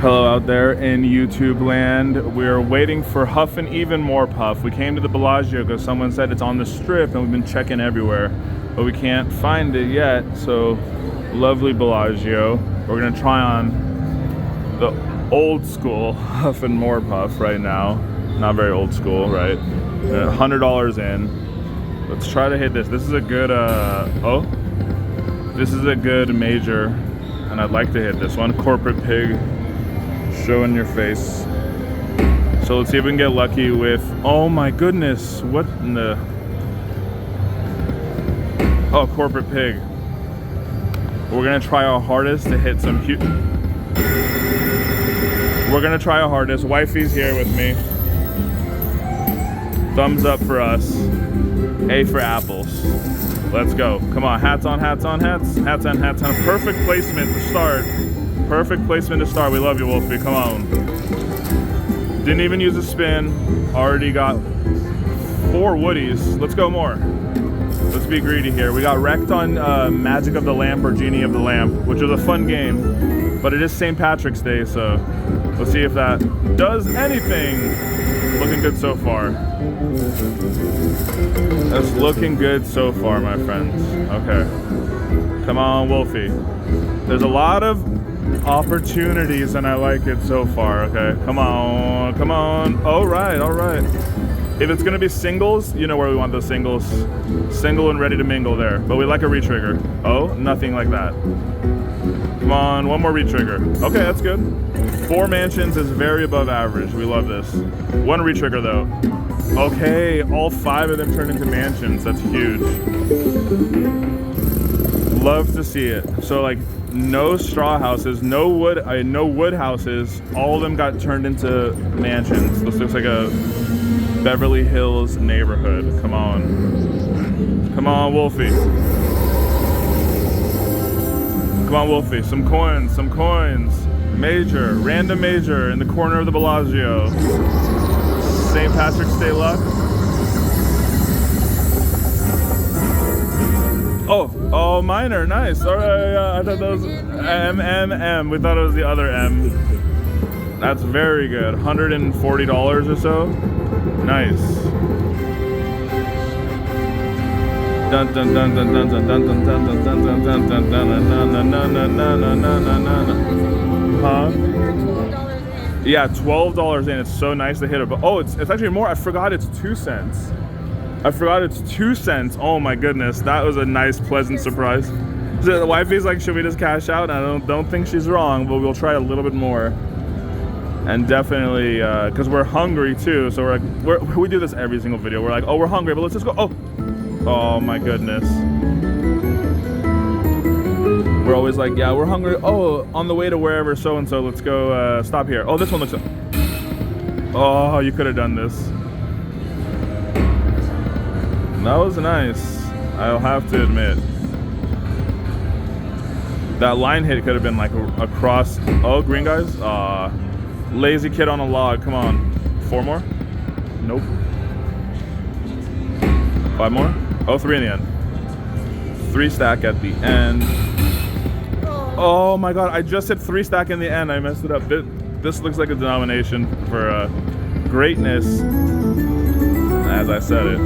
Hello out there in YouTube land. We're waiting for Huff and Even More Puff. We came to the Bellagio because someone said it's on the strip and we've been checking everywhere, but we can't find it yet. So lovely Bellagio. We're gonna try on the old school Huff and More Puff right now. Not very old school, right? $100 in. Let's try to hit this. This is a good, this is a good major, and I'd like to hit this one. Corporate Pig. Showing your face. So let's see if we can get lucky with, oh my goodness, what in the, oh, Corporate Pig. We're gonna try our hardest to hit some huge, we're gonna try our hardest. Wifey's here with me. Thumbs up for us. A for apples. Let's go. Come on, hats on, hats on, hats. Hats on, hats on. Perfect placement to start. Perfect placement to start. We love you, Wolfie. Come on. Didn't even use a spin. Already got 4 woodies. Let's go more. Let's be greedy here. We got wrecked on Magic of the Lamp or Genie of the Lamp, which was a fun game, but it is St. Patrick's Day, so let's see if that does anything. Looking good so far. That's looking good so far, my friends. Okay. Come on, Wolfie. There's a lot of opportunities and I like it so far. Okay, come on, come on. All right. If it's gonna be singles, you know where we want those singles. Single and ready to mingle there, but we like a retrigger. Oh, nothing like that. Come on, one more retrigger. Okay, that's good. 4 mansions is very above average. We love this. 1 retrigger though. Okay, all 5 of them turned into mansions. That's huge. Love to see it. So like, no straw houses, no wood houses. All of them got turned into mansions. This looks like a Beverly Hills neighborhood. Come on. Come on, Wolfie. Come on, Wolfie. Some coins, some coins. Major, random major in the corner of the Bellagio. St. Patrick's Day luck. Oh, minor, nice. All right, I thought that was M. We thought it was the other M. That's very good. $140 or so. Nice. Dun dun dun dun dun dun dun dun dun dun dun dun dun dun dun. Huh? Yeah, $12 in. It's so nice to hit it. But oh, it's actually more. I forgot it's 2 cents. I forgot it's 2 cents. Oh my goodness, that was a nice, pleasant surprise. So the wifey's like, should we just cash out? And I don't think she's wrong, but we'll try a little bit more. And definitely, because we're hungry too. So we do this every single video. We're like, oh, we're hungry, but let's just go. Oh my goodness. We're always like, yeah, we're hungry. Oh, on the way to wherever so-and-so, let's go stop here. Oh, this one looks, oh, you could have done this. That was nice, I'll have to admit. That line hit could have been like across. Oh, green guys. Lazy kid on a log. Come on. 4 more? Nope. 5 more? Oh, 3 in the end. 3 stack at the end. Oh my god, I just hit 3 stack in the end. I messed it up. This looks like a denomination for greatness, as I said it.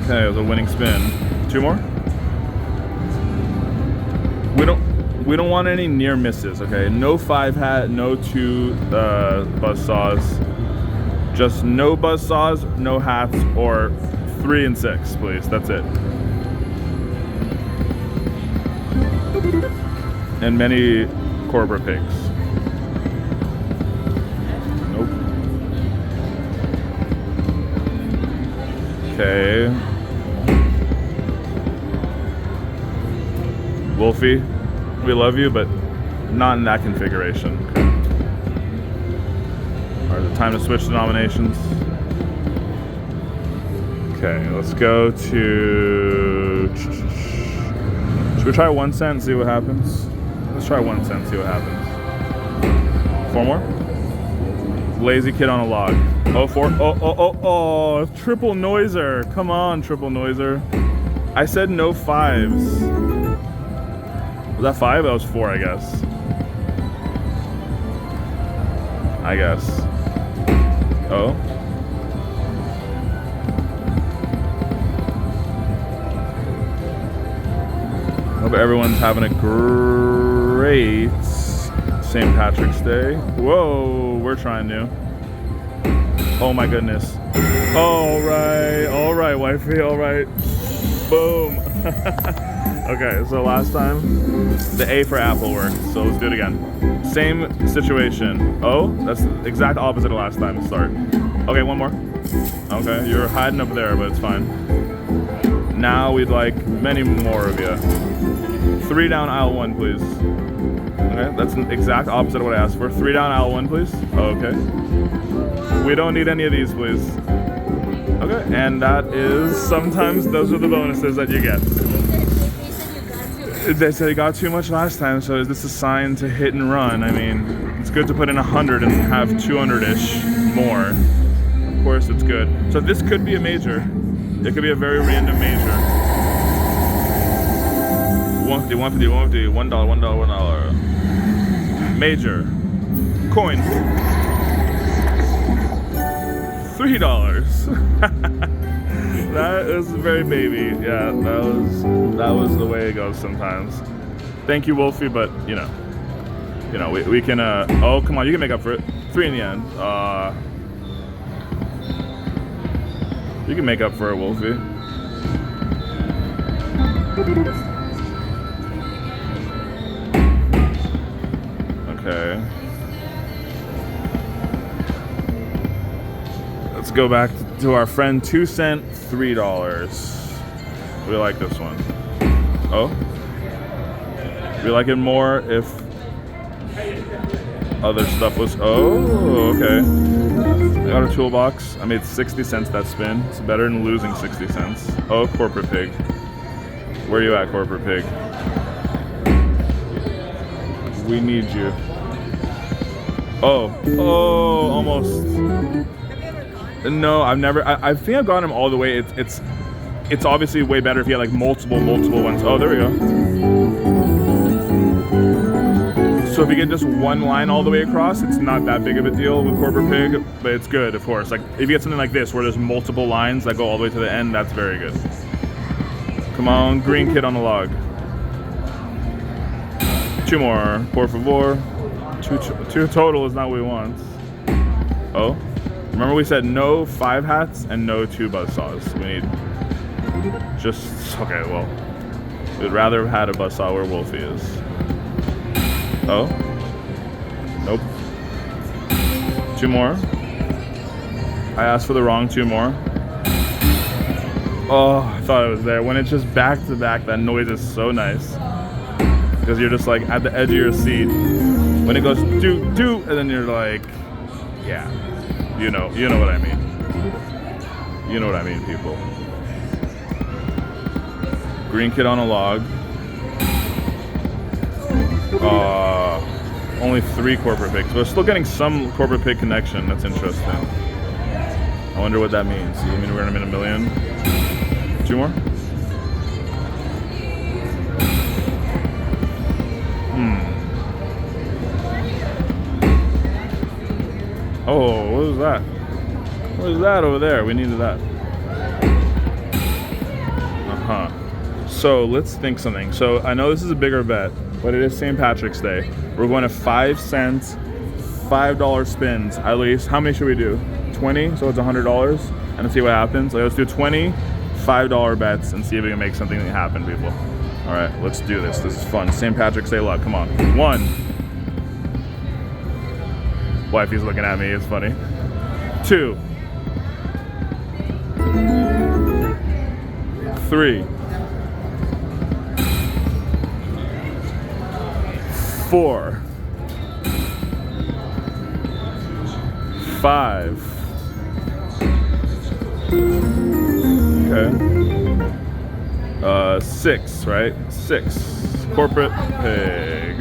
Okay, it was a winning spin. 2 more? We don't want any near misses, okay? No 5 hat, no 2 buzz saws. Just no buzz saws, no hats, or 3 and 6, please. That's it. And many Corporate Pigs. Nope. Okay. Wolfie, we love you, but not in that configuration. Okay. All right, time to switch denominations. Okay, let's go to... Should we try 1 cent and see what happens? Let's try 1 cent, see what happens. 4 more? Lazy kid on a log. Oh, 4. Oh, triple noiser. Come on, triple noiser. I said no 5s. Was that 5? That was 4, I guess. I guess. Oh. Hope everyone's having a great St. Patrick's Day. Whoa, we're trying to. Oh my goodness. All right, wifey, all right. Boom. Okay, so last time, the A for apple worked, so let's do it again. Same situation. Oh, that's the exact opposite of last time. Start. Okay, one more. Okay, you're hiding up there, but it's fine. Now we'd like many more of you. 3 down aisle 1, please. Okay, that's the exact opposite of what I asked for. 3 down aisle 1, please. Okay. We don't need any of these, please. Okay, and that is, sometimes those are the bonuses that you get. They said you got too much last time, so is this a sign to hit and run? I mean, it's good to put in 100 and have 200-ish more. Of course, it's good. So this could be a major. It could be a very random major. 150, $1, $1. Major. Coin. $3. That is very baby. Yeah, that was the way it goes sometimes. Thank you, Wolfie, but you know, we can. Oh, come on, you can make up for it. 3 in the end. You can make up for it, Wolfie. Okay. Let's go back to our friend 2 cent, $3. We like this one. Oh. We like it more if other stuff was. Oh, okay. I got a toolbox. I made 60 cents that spin. It's better than losing 60 cents. Oh, Corporate Pig. Where are you at, Corporate Pig? We need you. Oh, almost. No, I've never. I think I've gotten him all the way. It's obviously way better if you had like multiple ones. Oh, there we go. So if you get just one line all the way across, it's not that big of a deal with Corporate Pig, but it's good, of course. Like if you get something like this where there's multiple lines that go all the way to the end, that's very good. Come on, green kid on the log. 2 more, por favor. 2 total is not what we want. Oh, remember we said no 5 hats and no 2 buzzsaws. We need just, okay, well, we'd rather have had a buzzsaw where Wolfie is. Oh, nope. 2 more. I asked for the wrong 2 more. Oh, I thought it was there. When it's just back to back, that noise is so nice. Because you're just like at the edge of your seat. When it goes do, and then you're like, yeah, you know what I mean. You know what I mean, people. Green kid on a log. Only 3 Corporate Pigs. But we're still getting some Corporate Pig connection. That's interesting. I wonder what that means. You mean we're gonna win $1 million? 2 more? Oh, what was that? What was that over there? We needed that. So let's think something. So I know this is a bigger bet, but it is St. Patrick's Day. We're going to 5 cents, $5 spins at least. How many should we do? 20, so it's $100, and let's see what happens. Like, let's do 20 $5 bets and see if we can make something happen, people. All right, let's do this. This is fun. St. Patrick's Day luck. Come on. 1. Wifey's looking at me. It's funny. 2. 3. 4. 5. Okay. 6, right? 6. Corporate Pig.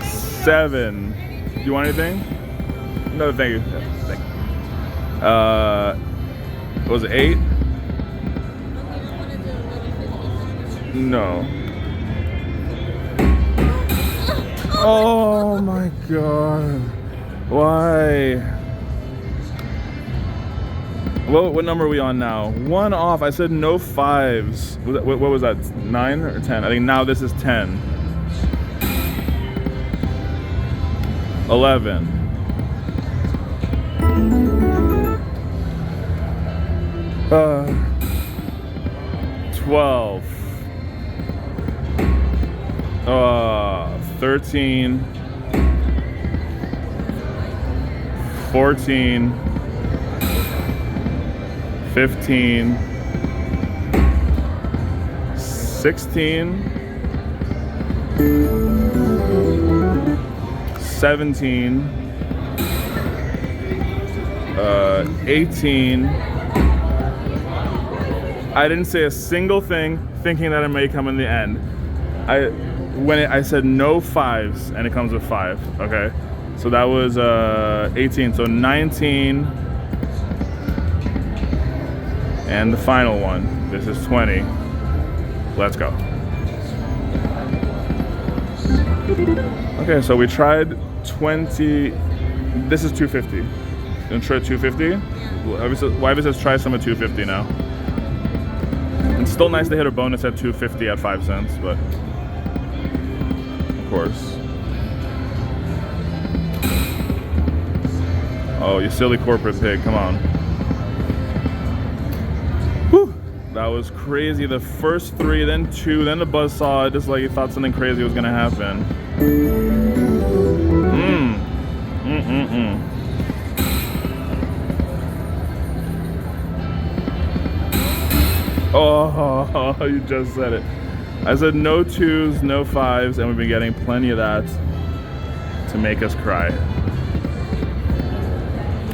7. Do you want anything? No, thank you. Yeah, thank you. Was it 8? No. Oh my god. Why? What number are we on now? 1 off. I said no 5s. What was that? 9 or 10? I think now this is 10. 11. 12. 13. 14. 15, 16, 17, 18. I didn't say a single thing thinking that it may come in the end. I said no 5s and it comes with 5, okay? So that was 18, so 19. And the final one, this is 20. Let's go. Okay, so we tried 20. This is 250. Gonna try 250? Yeah. Why says try some at 250 now? It's still nice to hit a bonus at 250 at 5 cents, but of course. Oh, you silly corporate pig, come on. That was crazy. The first 3, then 2, then the buzzsaw. Just like you thought something crazy was gonna happen. Oh, you just said it. I said no 2s, no 5s, and we've been getting plenty of that to make us cry.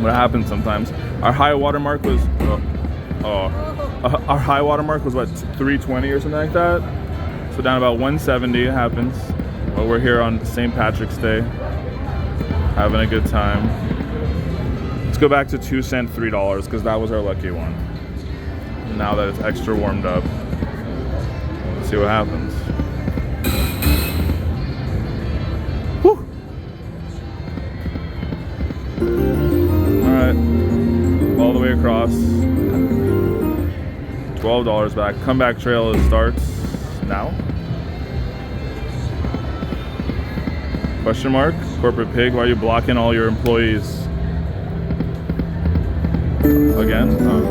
What happens sometimes? Our high water mark was our high water mark was what, 320 or something like that. So down about 170 it happens. Well, we're here on St. Patrick's Day, having a good time. Let's go back to 2 cent $3 because that was our lucky one. Now that it's extra warmed up, let's see what happens. Whew. All right, all the way across. $12 back. Comeback trail starts now. Question mark? Corporate pig, why are you blocking all your employees? Again? Oh.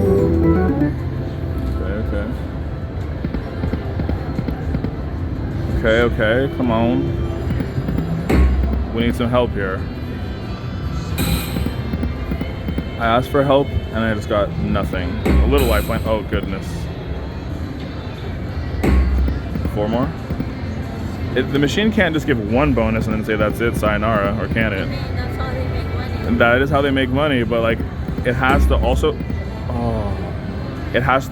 Okay, come on. We need some help here. I asked for help and I just got nothing. A little lifeline. Oh goodness. 4 more? The machine can't just give 1 bonus and then say that's it, sayonara, or can it? That's how they make money. And that is how they make money, but like it has to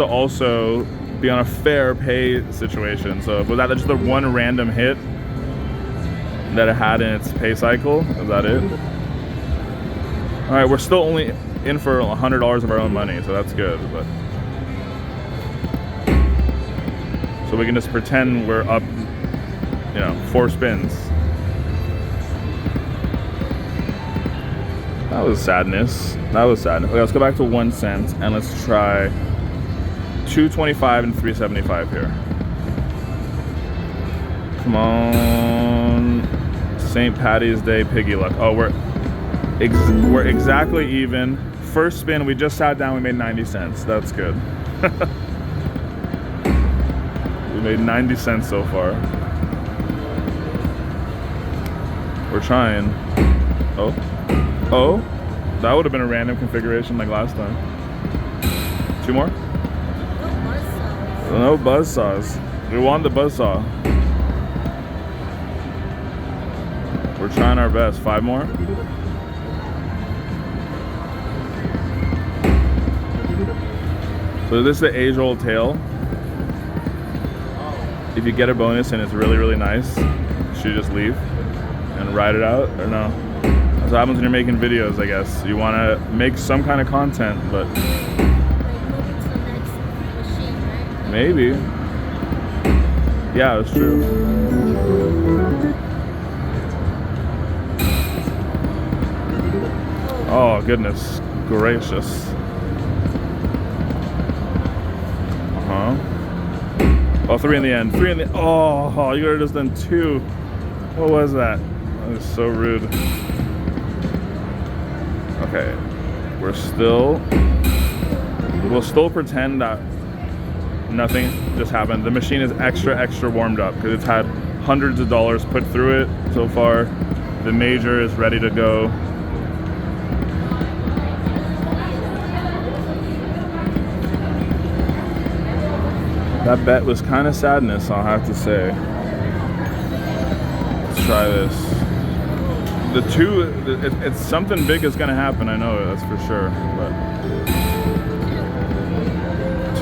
also be on a fair pay situation. So was that just the 1 random hit that it had in its pay cycle? Is that it? All right, we're still only in for $100 of our own money, so that's good. But so we can just pretend we're up, 4 spins. That was sadness. Okay, let's go back to 1 cent and let's try 225 and 375 here. Come on, St. Patty's Day piggy luck. Oh, we're exactly even. First spin, we just sat down, we made 90 cents. That's good. We made 90 cents so far. We're trying. Oh, that would have been a random configuration like last time. 2 more? No buzzsaws. We want the buzzsaw. We're trying our best. 5 more? So this is the age-old tale. If you get a bonus and it's really, really nice, should you just leave and ride it out, or no? That's what happens when you're making videos, I guess. You want to make some kind of content, but maybe. Yeah, that's true. Oh, goodness gracious. Oh, 3 in the end. 3 in the... Oh, you could have just done 2. What was that? That was so rude. Okay. We'll still pretend that nothing just happened. The machine is extra warmed up because it's had hundreds of dollars put through it so far. The major is ready to go. That bet was kind of sadness, I'll have to say. Let's try this. It's something big is gonna happen, I know that's for sure, but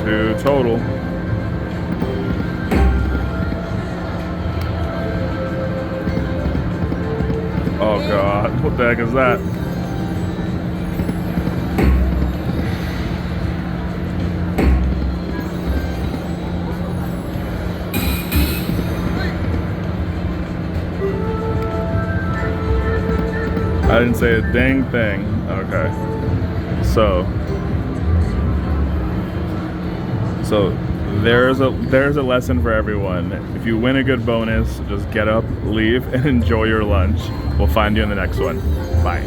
2 total. Oh God, what the heck is that? I didn't say a dang thing. Okay. So there's a lesson for everyone. If you win a good bonus, just get up, leave, and enjoy your lunch. We'll find you in the next one. Bye.